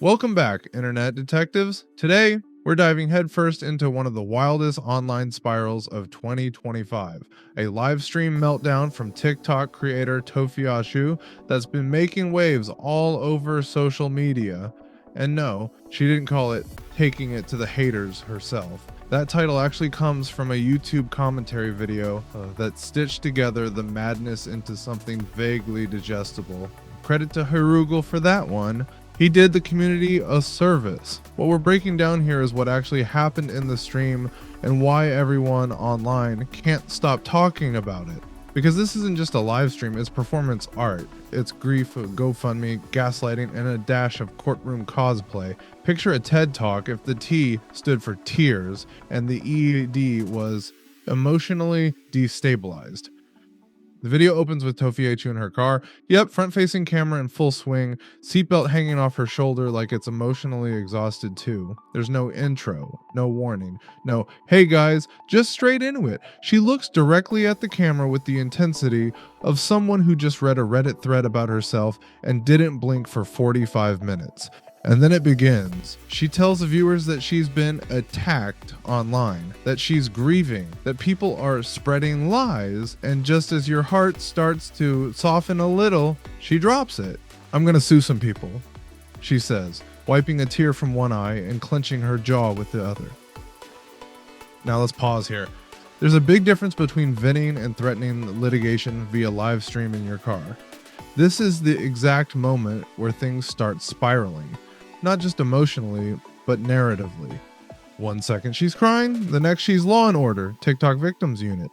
Welcome back, Internet Detectives. Today, we're diving headfirst into one of the wildest online spirals of 2025, a live stream meltdown from TikTok creator Tophiachu that's been making waves all over social media. And no, she didn't call it taking it to the haters herself. That title actually comes from a YouTube commentary video that stitched together the madness into something vaguely digestible. Credit to Herugel for that one. He did the community a service. What we're breaking down here is what actually happened in the stream and why everyone online can't stop talking about it. Because this isn't just a live stream, it's performance art. It's grief, GoFundMe, gaslighting, and a dash of courtroom cosplay. Picture a TED Talk if the T stood for tears and the ED was emotionally destabilized. The video opens with Tophiachu in her car. Yep, front-facing camera in full swing, seatbelt hanging off her shoulder like it's emotionally exhausted too. There's no intro, no warning, no, hey guys, just straight into it. She looks directly at the camera with the intensity of someone who just read a Reddit thread about herself and didn't blink for 45 minutes. And then it begins. She tells the viewers that she's been attacked online, that she's grieving, that people are spreading lies, and just as your heart starts to soften a little, she drops it. I'm gonna sue some people, she says, wiping a tear from one eye and clenching her jaw with the other. Now let's pause here. There's a big difference between venting and threatening litigation via live stream in your car. This is the exact moment where things start spiraling. Not just emotionally, but narratively. 1 second she's crying, the next she's Law and Order, TikTok Victims Unit.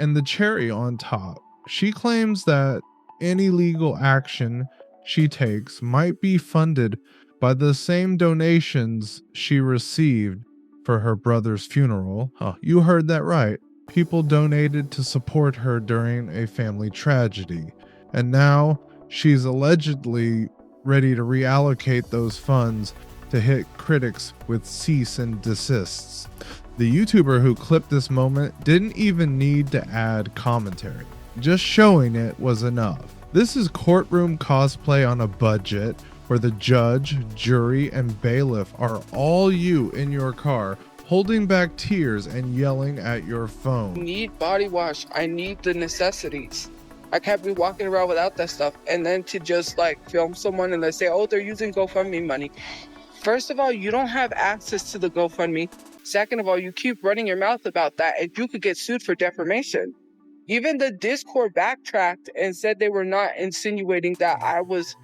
And the cherry on top, she claims that any legal action she takes might be funded by the same donations she received for her brother's funeral. You heard that right. People donated to support her during a family tragedy. And now she's allegedly ready to reallocate those funds to hit critics with cease and desists. The YouTuber who clipped this moment didn't even need to add commentary. Just showing it was enough. This is courtroom cosplay on a budget where the judge, jury, and bailiff are all you in your car, holding back tears and yelling at your phone. I need body wash. I need the necessities. I can't be walking around without that stuff. And then to just like film someone and they say, oh, they're using GoFundMe money. First of all, you don't have access to the GoFundMe. Second of all, you keep running your mouth about that and you could get sued for defamation. Even the Discord backtracked and said they were not insinuating that I was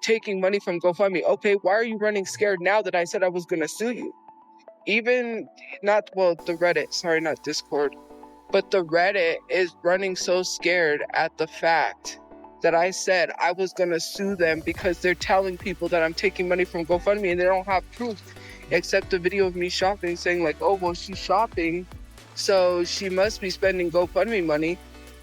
taking money from GoFundMe. Okay, why are you running scared now that I said I was going to sue you? Even the Reddit, sorry, not Discord. But the Reddit is running so scared at the fact that I said I was going to sue them because they're telling people that I'm taking money from GoFundMe and they don't have proof except a video of me shopping saying like, oh, well, she's shopping, so she must be spending GoFundMe money.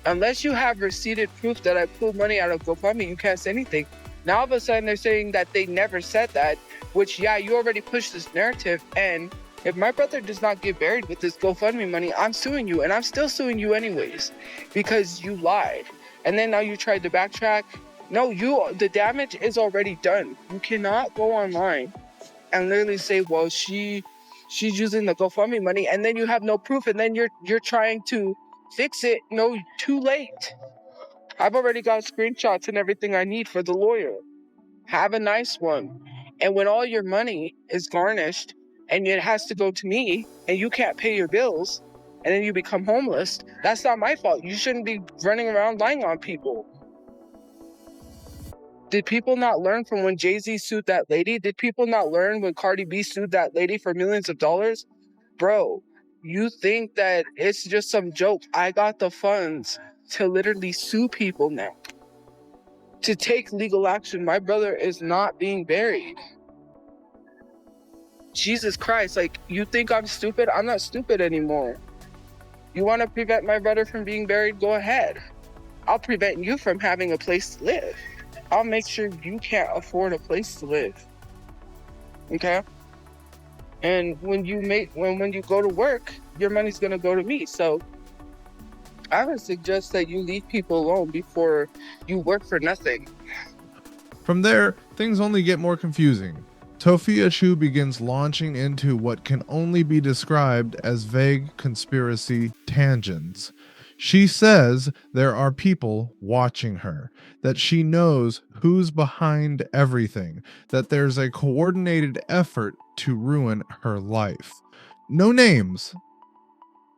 Unless you have receipted proof that I pulled money out of GoFundMe, you can't say anything. Now all of a sudden they're saying that they never said that, which, yeah, you already pushed this narrative. And if my brother does not get buried with this GoFundMe money, I'm suing you, and I'm still suing you anyways, because you lied. And then now you tried to backtrack. No, the damage is already done. You cannot go online and literally say, well, she's using the GoFundMe money, and then you have no proof, and then you're trying to fix it. No, too late. I've already got screenshots and everything I need for the lawyer. Have a nice one. And when all your money is garnished, and it has to go to me, and you can't pay your bills, and then you become homeless, that's not my fault. You shouldn't be running around lying on people. Did people not learn from when Jay-Z sued that lady? Did people not learn when Cardi B sued that lady for millions of dollars? Bro, you think that it's just some joke. I got the funds to literally sue people now. To take legal action. My brother is not being buried. Jesus Christ, like, you think I'm stupid? I'm not stupid anymore. You want to prevent my brother from being buried? Go ahead. I'll prevent you from having a place to live. I'll make sure you can't afford a place to live. Okay? And when you go to work, your money's gonna go to me. So I would suggest that you leave people alone before you work for nothing. From there, things only get more confusing. Tophiachu begins launching into what can only be described as vague conspiracy tangents. She says there are people watching her, that she knows who's behind everything, that there's a coordinated effort to ruin her life. No names,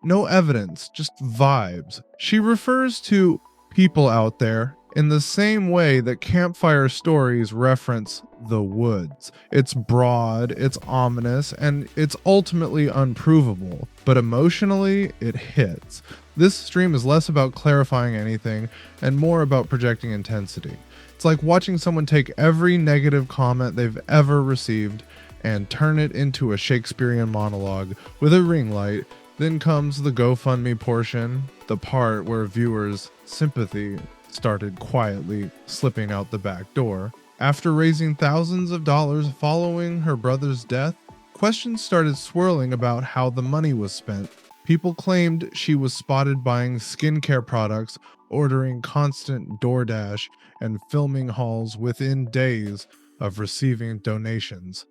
no evidence, just vibes. She refers to people out there in the same way that campfire stories reference the woods. It's broad, it's ominous, and it's ultimately unprovable, but emotionally, it hits. This stream is less about clarifying anything and more about projecting intensity. It's like watching someone take every negative comment they've ever received and turn it into a Shakespearean monologue with a ring light. Then comes the GoFundMe portion, the part where viewers' sympathy started quietly slipping out the back door. After raising thousands of dollars following her brother's death, questions started swirling about how the money was spent. People claimed she was spotted buying skincare products, ordering constant DoorDash, and filming hauls within days of receiving donations.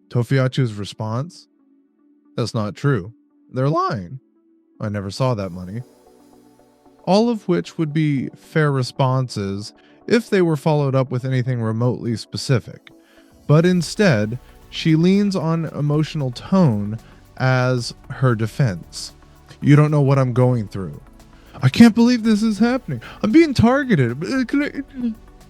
Tophiachu's response? That's not true. They're lying. I never saw that money. All of which would be fair responses if they were followed up with anything remotely specific. But instead, she leans on emotional tone as her defense. You don't know what I'm going through. I can't believe this is happening. I'm being targeted.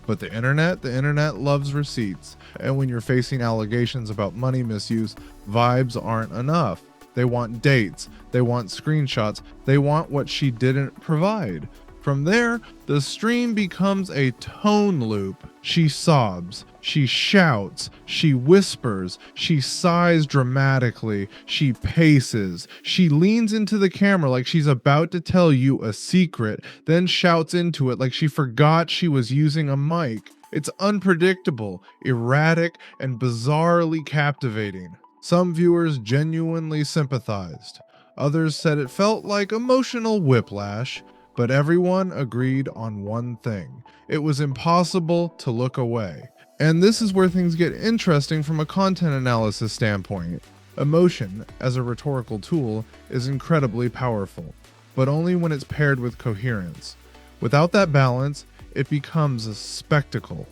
But the internet loves receipts. And when you're facing allegations about money misuse, vibes aren't enough. They want dates, they want screenshots, they want what she didn't provide. From there, the stream becomes a tone loop. She sobs, she shouts, she whispers, she sighs dramatically, she paces, she leans into the camera like she's about to tell you a secret, then shouts into it like she forgot she was using a mic. It's unpredictable, erratic, and bizarrely captivating. Some viewers genuinely sympathized. Others said it felt like emotional whiplash, but everyone agreed on one thing. It was impossible to look away. And this is where things get interesting from a content analysis standpoint. Emotion, as a rhetorical tool, is incredibly powerful, but only when it's paired with coherence. Without that balance, it becomes a spectacle.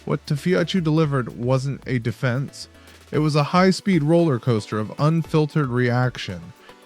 What Tophiachu delivered wasn't a defense. It was a high-speed roller coaster of unfiltered reaction,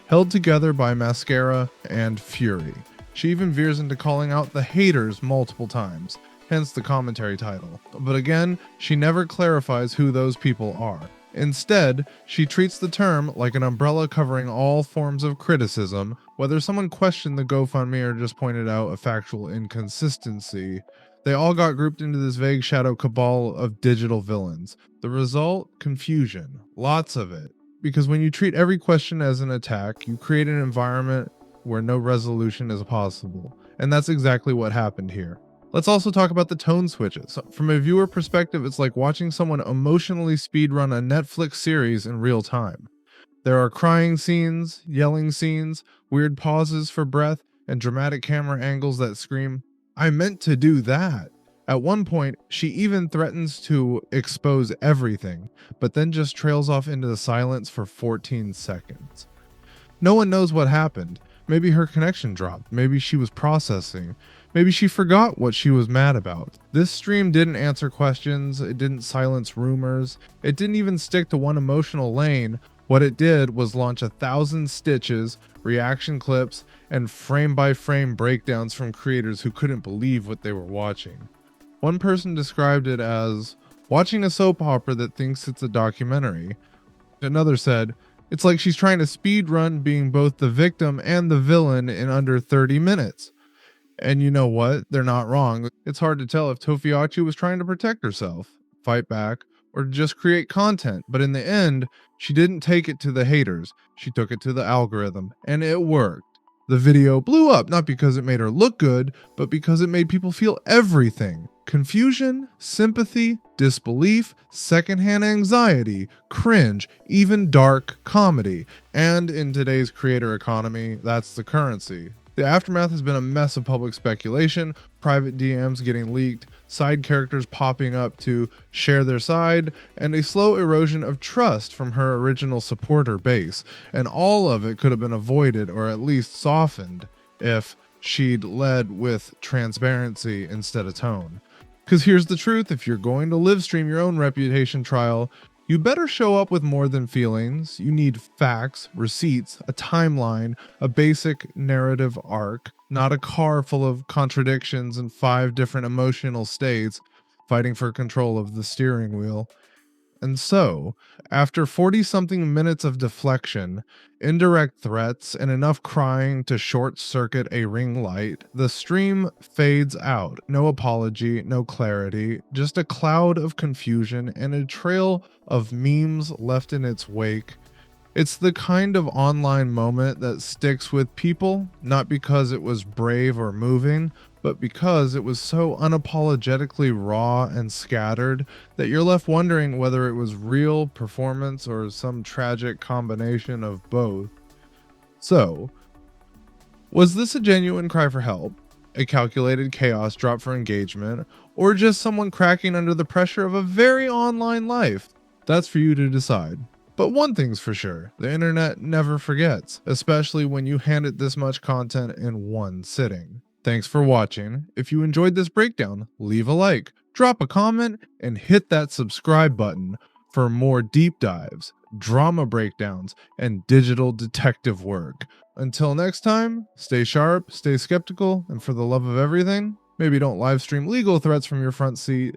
held together by mascara and fury. She even veers into calling out the haters multiple times, hence the commentary title. But again, she never clarifies who those people are. Instead, she treats the term like an umbrella covering all forms of criticism, whether someone questioned the GoFundMe or just pointed out a factual inconsistency. They all got grouped into this vague shadow cabal of digital villains. The result? Confusion. Lots of it. Because when you treat every question as an attack, you create an environment where no resolution is possible. And that's exactly what happened here. Let's also talk about the tone switches. From a viewer perspective, it's like watching someone emotionally speedrun a Netflix series in real time. There are crying scenes, yelling scenes, weird pauses for breath, and dramatic camera angles that scream, I meant to do that. At one point, she even threatens to expose everything, but then just trails off into the silence for 14 seconds. No one knows what happened. Maybe her connection dropped. Maybe she was processing. Maybe she forgot what she was mad about. This stream didn't answer questions. It didn't silence rumors. It didn't even stick to one emotional lane. What it did was launch 1,000 stitches, reaction clips, and frame-by-frame breakdowns from creators who couldn't believe what they were watching. One person described it as watching a soap opera that thinks it's a documentary. Another said, it's like she's trying to speedrun being both the victim and the villain in under 30 minutes. And you know what? They're not wrong. It's hard to tell if Tophiachu was trying to protect herself, fight back, or just create content. But in the end, she didn't take it to the haters. She took it to the algorithm, and it worked. The video blew up, not because it made her look good, but because it made people feel everything. Confusion, sympathy, disbelief, secondhand anxiety, cringe, even dark comedy. And in today's creator economy, that's the currency. The aftermath has been a mess of public speculation, private DMs getting leaked, side characters popping up to share their side, and a slow erosion of trust from her original supporter base. And all of it could have been avoided or at least softened if she'd led with transparency instead of tone. Because here's the truth: if you're going to live stream your own reputation trial, you better show up with more than feelings. You need facts, receipts, a timeline, a basic narrative arc, not a car full of contradictions and 5 different emotional states fighting for control of the steering wheel. And so, after 40 something minutes of deflection, indirect threats, and enough crying to short circuit a ring light, the stream fades out. No apology, no clarity, just a cloud of confusion and a trail of memes left in its wake. It's the kind of online moment that sticks with people, not because it was brave or moving, but because it was so unapologetically raw and scattered that you're left wondering whether it was real performance or some tragic combination of both. So, was this a genuine cry for help, a calculated chaos drop for engagement, or just someone cracking under the pressure of a very online life? That's for you to decide. But one thing's for sure, the internet never forgets, especially when you hand it this much content in one sitting. Thanks for watching. If you enjoyed this breakdown, leave a like, drop a comment, and hit that subscribe button for more deep dives, drama breakdowns, and digital detective work. Until next time, stay sharp, stay skeptical, and for the love of everything, maybe don't live stream legal threats from your front seat,